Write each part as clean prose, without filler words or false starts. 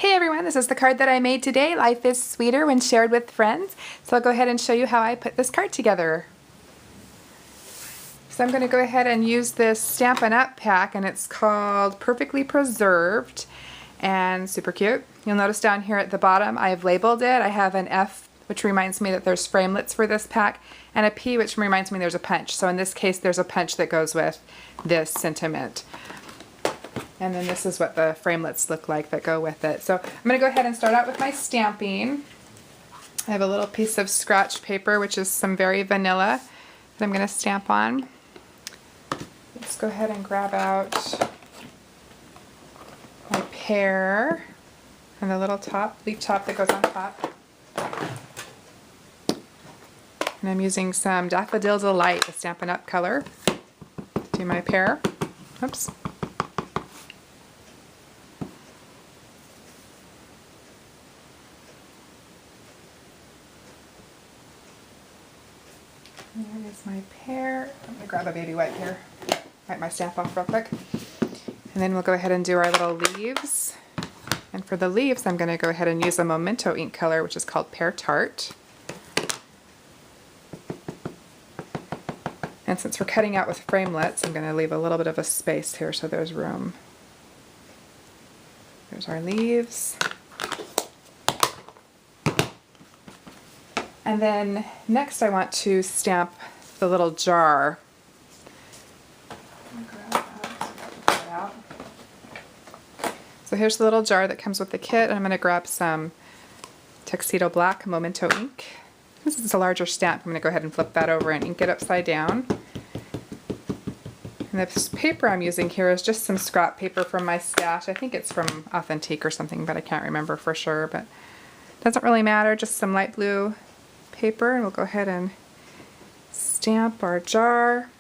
Hey everyone, this is the card that I made today. Life is sweeter when shared with friends. So I'll go ahead and show you how I put this card together. So I'm going to go ahead and use this Stampin' Up pack, and it's called Perfectly Preserved, and super cute. You'll notice down here at the bottom I've labeled it. I have an F, which reminds me that there's framelits for this pack, and a P, which reminds me there's a punch. So in this case there's a punch that goes with this sentiment. And then this is what the framelits look like that go with it. So I'm going to go ahead and start out with my stamping. I have a little piece of scratch paper, which is some very vanilla, that I'm going to stamp on. Let's go ahead and grab out my pear and the little leaf top that goes on top. And I'm using some Daffodil Delight, the Stampin' Up color, to do my pear. Oops. There is my pear. I'm going to grab a baby wipe here. Wipe my stamp off real quick. And then we'll go ahead and do our little leaves. And for the leaves, I'm going to go ahead and use a Memento ink color, which is called Pear Tart. And since we're cutting out with framelits, I'm going to leave a little bit of a space here so there's room. There's our leaves. And then next I want to stamp the little jar. So here's the little jar that comes with the kit, and I'm going to grab some Tuxedo Black Memento ink. This is a larger stamp. I'm going to go ahead and flip that over and ink it upside down. And this paper I'm using here is just some scrap paper from my stash. I think it's from Authentique or something, but I can't remember for sure. But it doesn't really matter, just some light blue paper, and we'll go ahead and stamp our jar.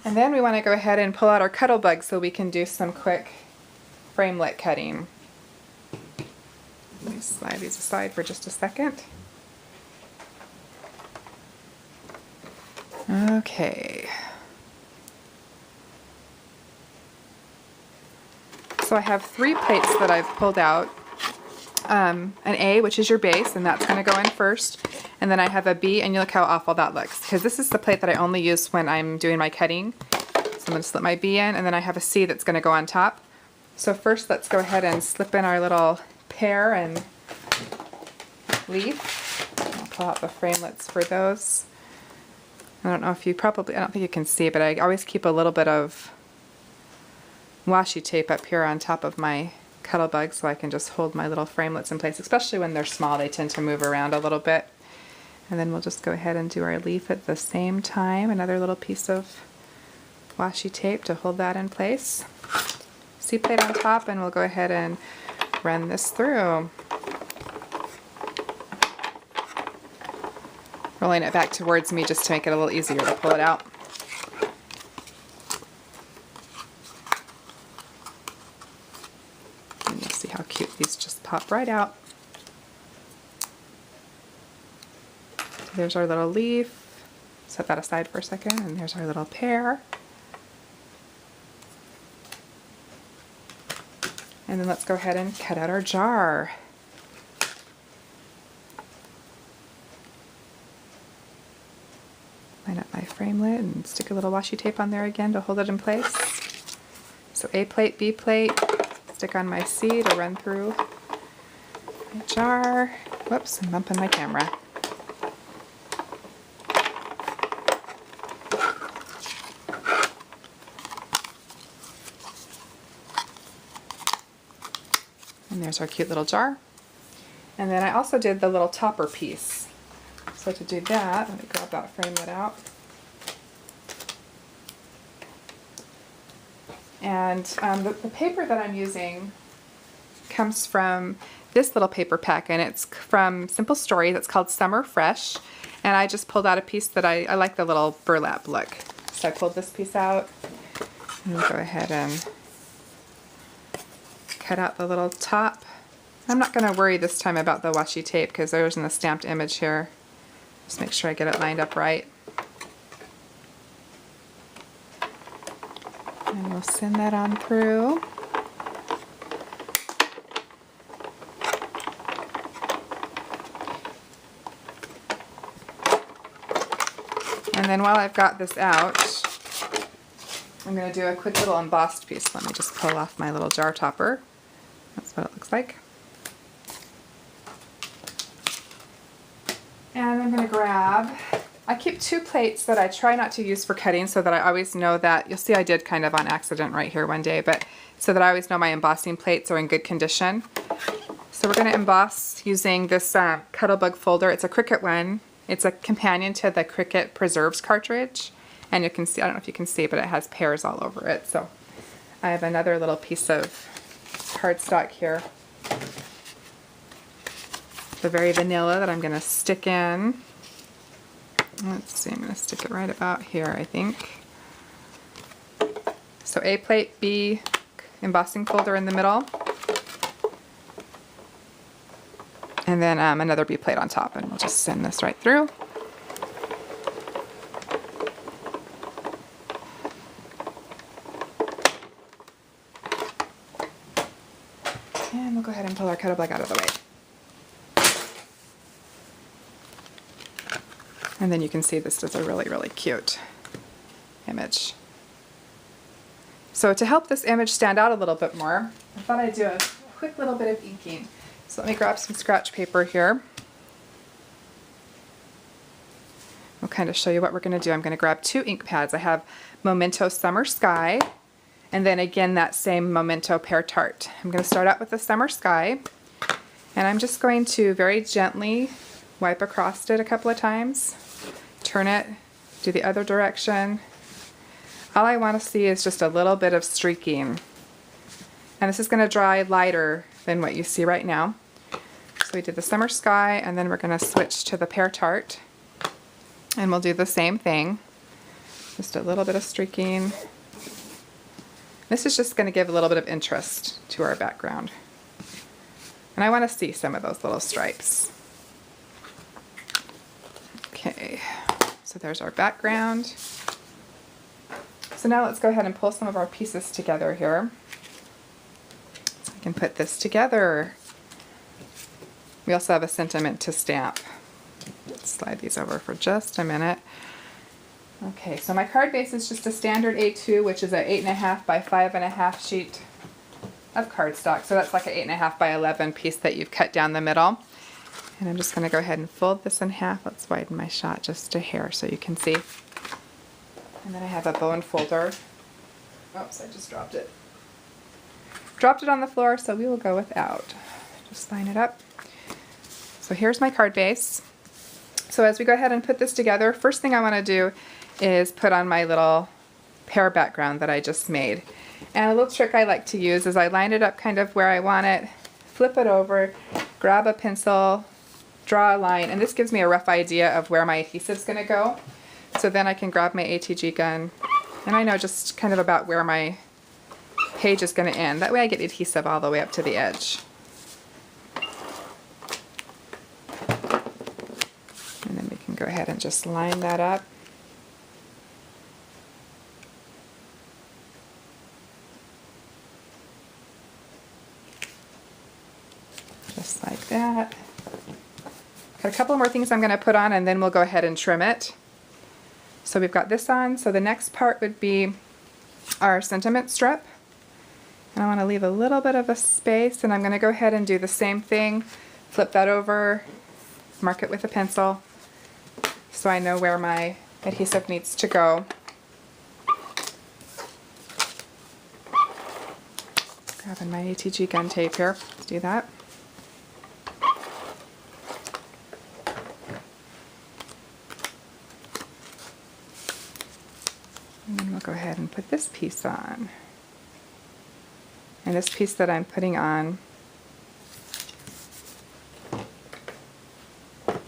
And then we want to go ahead and pull out our Cuttlebug so we can do some quick framelit cutting. Let me slide these aside for just a second. Okay. So I have 3 plates that I've pulled out. An A, which is your base, and that's going to go in first. And then I have a B, and you look how awful that looks, because this is the plate that I only use when I'm doing my cutting. So I'm going to slip my B in, and then I have a C that's going to go on top. So first let's go ahead and slip in our little pear and leaf. I'll pull out the framelits for those. I don't know if you I don't think you can see, but I always keep a little bit of washi tape up here on top of my Cuttlebug so I can just hold my little framelits in place, especially when they're small. They tend to move around a little bit. And then we'll just go ahead and do our leaf at the same time. Another little piece of washi tape to hold that in place. C plate on top, and we'll go ahead and run this through. Rolling it back towards me just to make it a little easier to pull it out. And you'll see how cute these just pop right out. There's our little leaf. Set that aside for a second, and there's our little pear. And then let's go ahead and cut out our jar. Line up my framelit and stick a little washi tape on there again to hold it in place. So A plate, B plate, stick on my C to run through my jar. Whoops, I'm bumping my camera. And there's our cute little jar. And then I also did the little topper piece. So to do that, let me grab that framelit out. And the paper that I'm using comes from this little paper pack, and it's from Simple Stories. It's called Summer Fresh. And I just pulled out a piece that I like the little burlap look. So I pulled this piece out, and we'll go ahead and cut out the little top. I'm not going to worry this time about the washi tape because there's a stamped image here. Just make sure I get it lined up right. And we'll send that on through. And then while I've got this out, I'm going to do a quick little embossed piece. Let me just pull off my little jar topper. That's what it looks like. And I'm going to grab, I keep 2 plates that I try not to use for cutting so that I always know that, you'll see I did kind of on accident right here one day, but so that I always know my embossing plates are in good condition. So we're going to emboss using this Cuttlebug folder. It's a Cricut one. It's a companion to the Cricut Preserves cartridge. And you can see, I don't know if you can see, but it has pears all over it. So I have another little piece of cardstock here. The very vanilla that I'm going to stick in. Let's see, I'm going to stick it right about here, I think. So A plate, B embossing folder in the middle. And then another B plate on top, and we'll just send this right through. And we'll go ahead and pull our Cuttlebug out of the way. And then you can see this is a really, really cute image. So to help this image stand out a little bit more, I thought I'd do a quick little bit of inking. So let me grab some scratch paper here. I'll kind of show you what we're going to do. I'm going to grab 2 ink pads. I have Memento Summer Sky, and then again that same Memento Pear Tart. I'm going to start out with the Summer Sky, and I'm just going to very gently wipe across it a couple of times, turn it, do the other direction. All I want to see is just a little bit of streaking. And this is going to dry lighter than what you see right now. So we did the Summer Sky, and then we're going to switch to the Pear Tart. And we'll do the same thing. Just a little bit of streaking. This is just going to give a little bit of interest to our background. And I want to see some of those little stripes. Okay, so there's our background. So now let's go ahead and pull some of our pieces together here. So I can put this together. We also have a sentiment to stamp. Let's slide these over for just a minute. Okay, so my card base is just a standard A2, which is an 8.5 by 5.5 sheet of cardstock. So that's like an 8.5 by 11 piece that you've cut down the middle. And I'm just going to go ahead and fold this in half. Let's widen my shot just a hair so you can see. And then I have a bone folder. Oops, I just dropped it. Dropped it on the floor, so we will go without. Just line it up. So here's my card base. So as we go ahead and put this together, first thing I want to do is put on my little pear background that I just made. And a little trick I like to use is I line it up kind of where I want it, flip it over, grab a pencil, draw a line, and this gives me a rough idea of where my adhesive is going to go. So then I can grab my ATG gun, and I know just kind of about where my page is going to end. That way I get adhesive all the way up to the edge. And then we can go ahead and just line that up. Just like that. Got a couple more things I'm going to put on, and then we'll go ahead and trim it. So we've got this on. So the next part would be our sentiment strip. And I want to leave a little bit of a space, and I'm going to go ahead and do the same thing. Flip that over, mark it with a pencil so I know where my adhesive needs to go. Grabbing my ATG gun tape here. Let's do that. And then we'll go ahead and put this piece on. And this piece that I'm putting on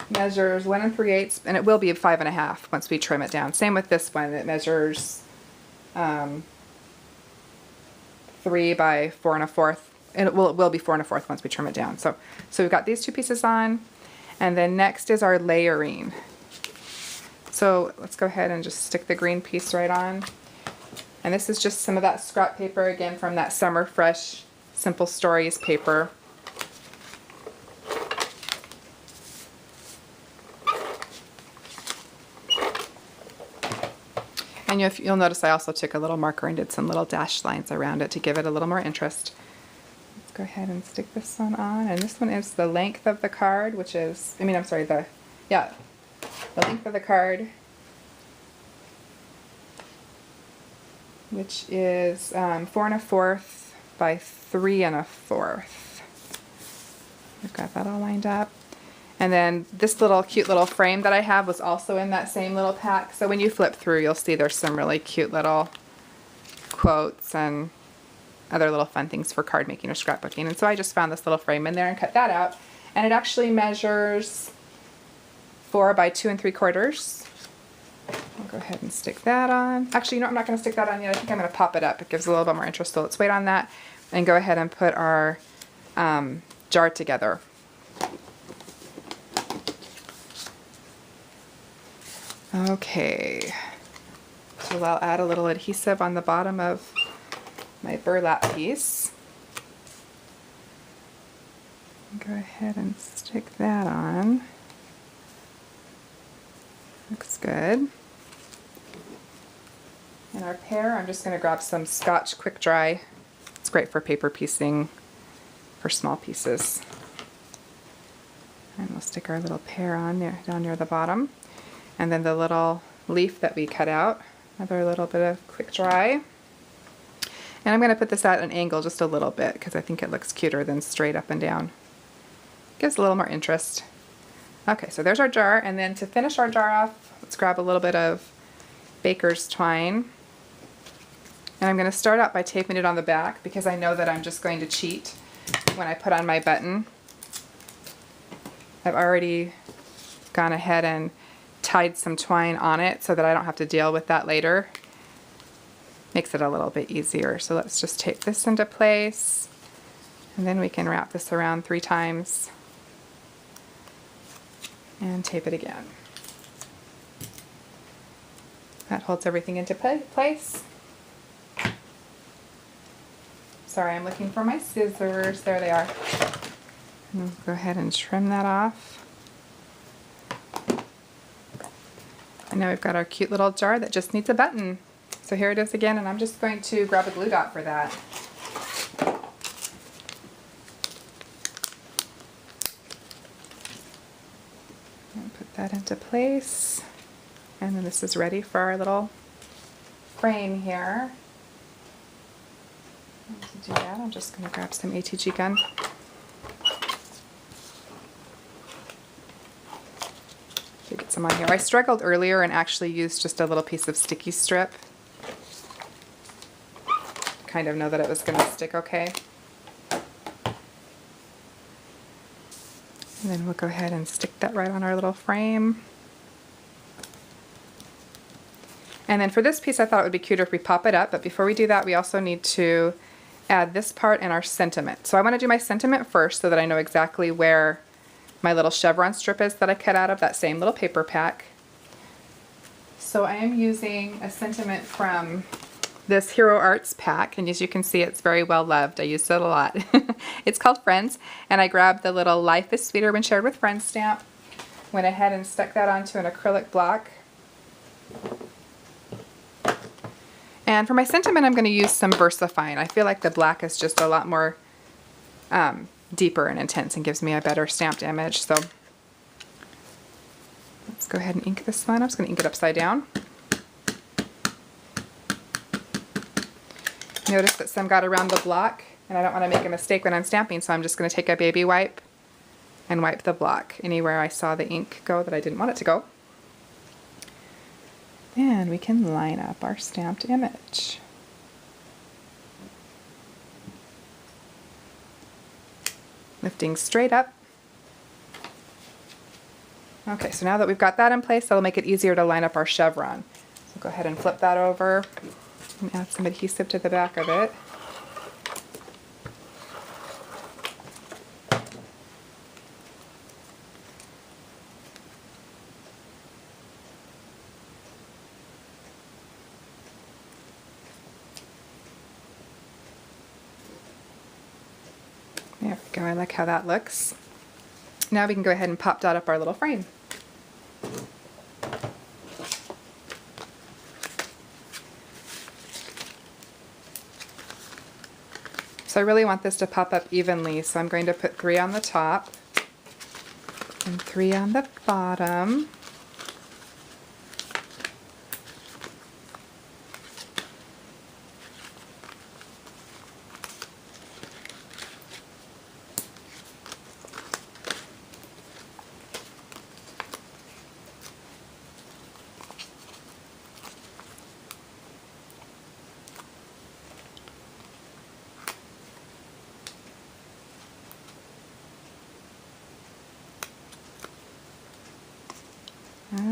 measures 1 3/8, and it will be 5.5 once we trim it down. Same with this one, it measures 3 by 4 1/4, and it will be 4 1/4 once we trim it down. So we've got these 2 pieces on, and then next is our layering. So let's go ahead and just stick the green piece right on. And this is just some of that scrap paper, again, from that Summer Fresh Simple Stories paper. And you'll notice I also took a little marker and did some little dashed lines around it to give it a little more interest. Let's go ahead and stick this one on. And this one is the length of the card, which is, the length of the card, which is 4 1/4 by 3 1/4. We've got that all lined up. And then this little cute little frame that I have was also in that same little pack. So when you flip through, you'll see there's some really cute little quotes and other little fun things for card making or scrapbooking. And so I just found this little frame in there and cut that out. And it actually measures 4 by 2 3/4. I'll go ahead and stick that on. Actually, you know, I'm not going to stick that on yet. I think I'm going to pop it up. It gives a little bit more interest, so let's wait on that and go ahead and put our jar together. Okay, so I'll add a little adhesive on the bottom of my burlap piece. Go ahead and stick that on. Looks good. And our pear, I'm just going to grab some Scotch Quick Dry. It's great for paper piecing for small pieces. And we'll stick our little pear on there, down near the bottom. And then the little leaf that we cut out, another little bit of Quick Dry. And I'm going to put this at an angle just a little bit because I think it looks cuter than straight up and down. Gives a little more interest. Okay, so there's our jar, and then to finish our jar off, let's grab a little bit of baker's twine. And I'm going to start out by taping it on the back because I know that I'm just going to cheat when I put on my button. I've already gone ahead and tied some twine on it so that I don't have to deal with that later. Makes it a little bit easier. So let's just tape this into place, and then we can wrap this around 3 times and tape it again. That holds everything into place. Sorry, I'm looking for my scissors. There they are. And we'll go ahead and trim that off. And now we've got our cute little jar that just needs a button. So here it is again, and I'm just going to grab a glue dot for that. And put that into place. And then this is ready for our little frame here. And to do that, I'm just going to grab some ATG gun. To get some on here. I struggled earlier and actually used just a little piece of sticky strip. Kind of know that it was going to stick okay. And then we'll go ahead and stick that right on our little frame. And then for this piece, I thought it would be cuter if we pop it up, but before we do that, we also need to add this part and our sentiment. So I want to do my sentiment first so that I know exactly where my little chevron strip is that I cut out of that same little paper pack. So I am using a sentiment from this Hero Arts pack, and as you can see, it's very well loved. I use it a lot. It's called Friends, and I grabbed the little Life is Sweeter When Shared with Friends stamp, went ahead and stuck that onto an acrylic block. And for my sentiment, I'm going to use some VersaFine. I feel like the black is just a lot more deeper and intense and gives me a better stamped image. So let's go ahead and ink this one. I'm just going to ink it upside down. Notice that some got around the block, and I don't want to make a mistake when I'm stamping, so I'm just going to take a baby wipe and wipe the block anywhere I saw the ink go that I didn't want it to go. And we can line up our stamped image. Lifting straight up. Okay, so now that we've got that in place, that'll make it easier to line up our chevron. So go ahead and flip that over and add some adhesive to the back of it. There we go, I like how that looks. Now we can go ahead and pop dot up our little frame. So I really want this to pop up evenly, so I'm going to put 3 on the top and 3 on the bottom.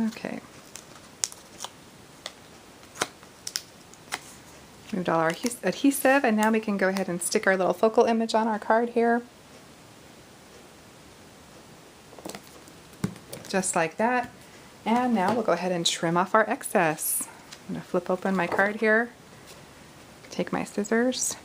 Okay. Moved all our adhesive, and now we can go ahead and stick our little focal image on our card here. Just like that. And now we'll go ahead and trim off our excess. I'm going to flip open my card here, take my scissors,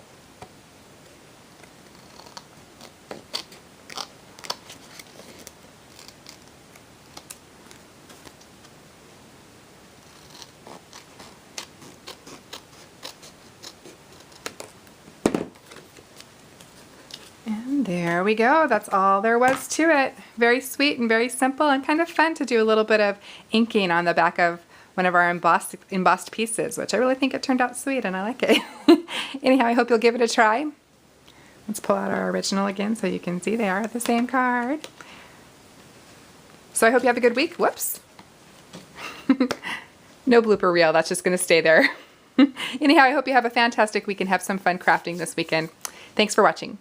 and there we go. That's all there was to it. Very sweet and very simple and kind of fun to do a little bit of inking on the back of one of our embossed pieces, which I really think it turned out sweet and I like it. Anyhow, I hope you'll give it a try. Let's pull out our original again so you can see they are the same card. So I hope you have a good week. Whoops. No blooper reel, that's just going to stay there. Anyhow, I hope you have a fantastic week and have some fun crafting this weekend. Thanks for watching.